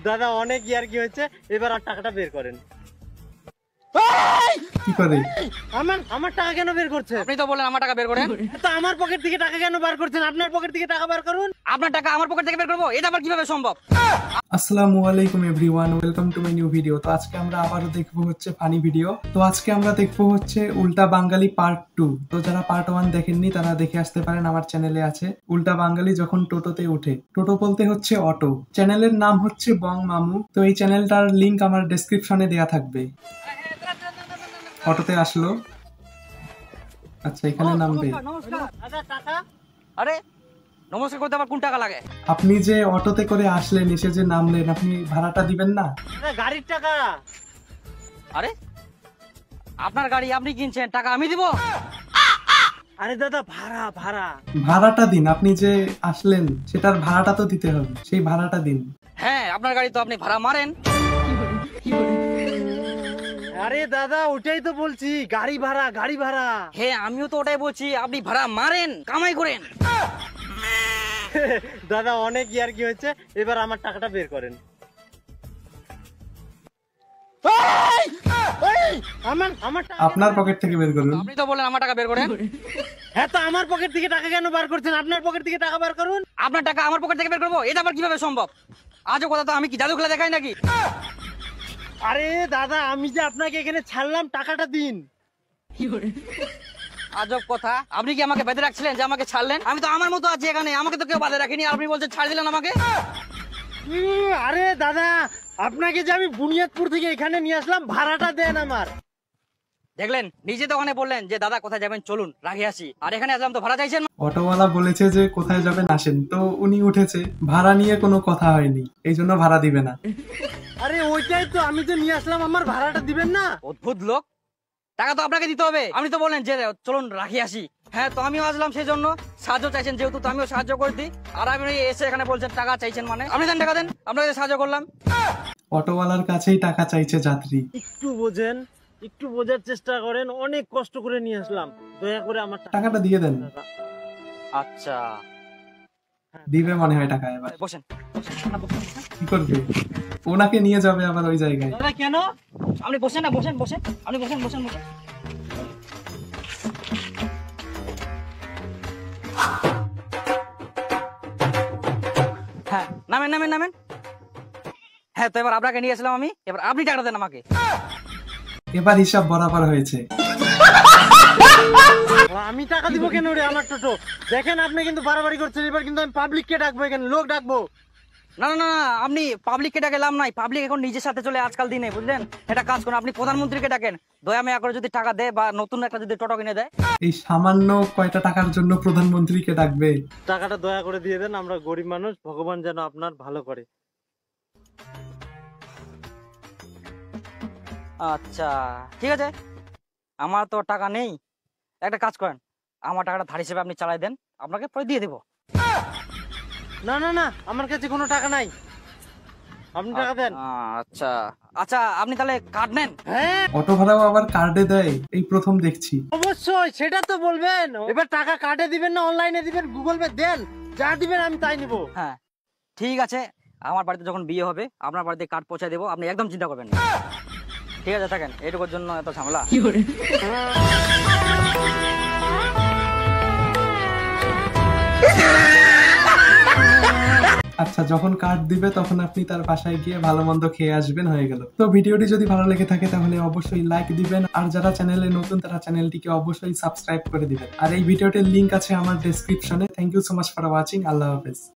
দাদা অনেক ইয়ার কি হচ্ছে, এবার আর টাকাটা বের করেন। কি করে? আমার টাকা কেন বের করছেন? আপনি তো বলেন আমার টাকা বের করেন। তো আমার পকেট থেকে টাকা কেন বার করছেন? আপনার পকেট থেকে টাকা বার করুন। আপনার টাকা আমার পকেট থেকে বের করবো, এটা আবার কিভাবে সম্ভব? আসসালামু আলাইকুম everyone, welcome to my new video. তো আজকে আমরা আবারও দেখবো হচ্ছে ফানি ভিডিও। তো আজকে আমরা দেখবো হচ্ছে উল্টা বাঙালি পার্ট 2। তো যারা পার্ট 1 দেখেননি তারা দেখে আসতে পারেন, আমার চ্যানেলে আছে। উল্টা বাঙালি যখন টোটোতে ওঠে, টোটো বলতে হচ্ছে অটো। চ্যানেলের নাম হচ্ছে বং মামু। তো এই চ্যানেলটার লিংক আমার ডেসক্রিপশনে দেয়া থাকবে। অটোতে আসলো, আচ্ছা এখানে নামবে। নমস্কার। টাকা? আরে নমস্কার করতে আবার কোন টাকা লাগে? আপনি যে অটোতে করে আসলেন, এসে যে নামলেন, আপনি ভাড়াটা দিবেন না? গাড়ির টাকা। আরে আপনার গাড়ি আপনি কিনছেন, টাকা আমি দিব? আরে দাদা ভাড়া ভাড়া ভাড়াটা দিন। আপনি যে আসলেন সেটার ভাড়াটা তো দিতে হবে, সেই ভাড়াটা দিন। হ্যাঁ আপনার গাড়ি তো আপনি ভাড়া মারেন। আরে দাদা ওটাই তো বলছি, গাড়ি ভাড়া গাড়ি ভাড়া। হ্যাঁ আমিও তো ওটাই বলছি, আপনি ভাড়া মারেন, কামাই করেন। দাদা অনেক ইয়ার কি হচ্ছে, এবার আমার টাকাটা বের করেন। আপনার পকেট থেকে বের করুন। আপনি তো বলেন আমার টাকা বের করেন। হ্যাঁ তো আমার পকেট থেকে টাকা কেন বার করছেন? আপনার পকেট থেকে টাকা বার করুন। আপনার টাকা আমার পকেট থেকে বের করবো, এটা আবার কিভাবে সম্ভব? আজও কথা তো আমি কি জাদু খেলা দেখাই নাকি? আরে দাদা আমি যে আপনাকে এখানে ছাড়লাম, টাকাটা দিন। আজব কথা, আপনি কি আমাকে বেঁধে রাখছিলেন যে আমাকে ছাড়লেন? আমি তো আমার মতো আছি এখানে, আমাকে তো কেউ বাঁধে রাখিনি, আপনি বলছেন ছাড় দিলেন আমাকে। আরে দাদা আপনাকে যে আমি বুনিয়াদপুর থেকে এখানে নিয়ে আসলাম, ভাড়াটা দেন আমার। দেখলেন নিজে তো ওখানে বললেন যে দাদা কোথায় যাবেন চলুন রাখি আসি, আর এখানে আসলাম তো ভাড়া চাইছেন। অটোওয়ালা বলেছে যে কোথায় যাবেন আসেন, তো উনি উঠেছে, ভাড়া নিয়ে কোনো কথা হয়নি, এই জন্য ভাড়া দিবে না। আরে ওইটাই তো, আমি যে নিয়ে আসলাম, আমার ভাড়াটা দিবেন না? অদ্ভুত লোক, টাকা তো আপনাকে দিতে হবে। আপনি তো বললেন যে চলুন রাখি আসি। হ্যাঁ তো আমিও আসলাম, সেই জন্য সাহায্য চাইছেন যেহেতু, তো আমিও সাহায্য করে দিই। আর আপনি এসে এখানে বলছেন টাকা চাইছেন, মানে আপনি দেন টাকা দেন, আপনাকে সাহায্য করলাম। অটোওয়ালার কাছেই টাকা চাইছে যাত্রী। একটু বোঝেন, একটু বোঝার চেষ্টা করেন, অনেক কষ্ট করে নিয়ে আসলাম, দয়া করে আমার টাকাটা দিয়ে দেন। আচ্ছা দিবে মনে হয় টাকা এবার। বসেন। কি করবে? ওনাকে নিয়ে যাবে আবার ওই জায়গায়। দাদা কেন? আপনি বসেন না, বসেন বসেন, আপনি বসেন বসেন বসেন। হ্যাঁ নামেন নামেন নামেন। হ্যাঁ তো এবার আপনাকে নিয়ে আসলাম আমি, এবার আপনি টাকা দেন আমাকে। এবার হিসাব বরাবর হয়েছে। আমি টাকা দিব কেন রে? আমার টোটো দেখেন, আপনি কিন্তু বাড়াবাড়ি করছেন। এবার কিন্তু আমি পাবলিককে ডাকবো, এখানে লোক ডাকবো। না না না না, আপনি পাবলিককে ডাকে লাভ নাই, পাবলিক এখন নিজের সাথে চলে আজকাল দিনে, বুঝলেন? এটা কাজ করুন, আপনি প্রধানমন্ত্রীকে ডাকেন, দয়া মায়া করে যদি টাকা দেয় বা নতুন একটা যদি টোটো কিনে দেয়। এই সামান্য কয়টা টাকার জন্য প্রধানমন্ত্রীকে ডাকবে? টাকাটা দয়া করে দিয়ে দেন, আমরা গরিব মানুষ, ভগবান যেন আপনার ভালো করে। আচ্ছা ঠিক আছে, আমার তো টাকা নেই, একটা কাজ করেন, আমার টাকাটা ধার হিসেবে আপনি চালাই দেন, আপনাকে পরে দিয়ে দেবো। না না না, আমার কাছে কোনো টাকা নাই, আপনি টাকা দেন। আচ্ছা আচ্ছা, আপনি তাহলে কার্ড নেন? হ্যাঁ অটো ভাড়াও আবার কার্ডে দেয়, এই প্রথম দেখছি। অবশ্যই, সেটা তো বলবেন। এবার টাকা কার্ডে দিবেন না অনলাইনে দিবেন? গুগল পে দেন, যা দিবেন আমি তাই নিব। হ্যাঁ ঠিক আছে, আমার বাড়িতে যখন বিয়ে হবে আপনার বাড়িতে কার্ড পৌঁছায় দেবো, আপনি একদম চিন্তা করবেন না। ঠিক আছে থাকেন, এইটুকুর জন্য এত ঝামেলা। আচ্ছা যখন কার্ড দিবে তখন আপনি তার বাসায় গিয়ে ভালো মন্দ খেয়ে আসবেন, হয়ে গেল। তো ভিডিওটি যদি ভালো লেগে থাকে তাহলে অবশ্যই লাইক দিবেন, আর যারা চ্যানেলে নতুন তারা চ্যানেলটিকে অবশ্যই সাবস্ক্রাইব করে দিবেন। আর এই ভিডিওটির লিংক আছে আমার ডেসক্রিপশনে। Thank you so much for watching. আল্লাহ হাফেজ।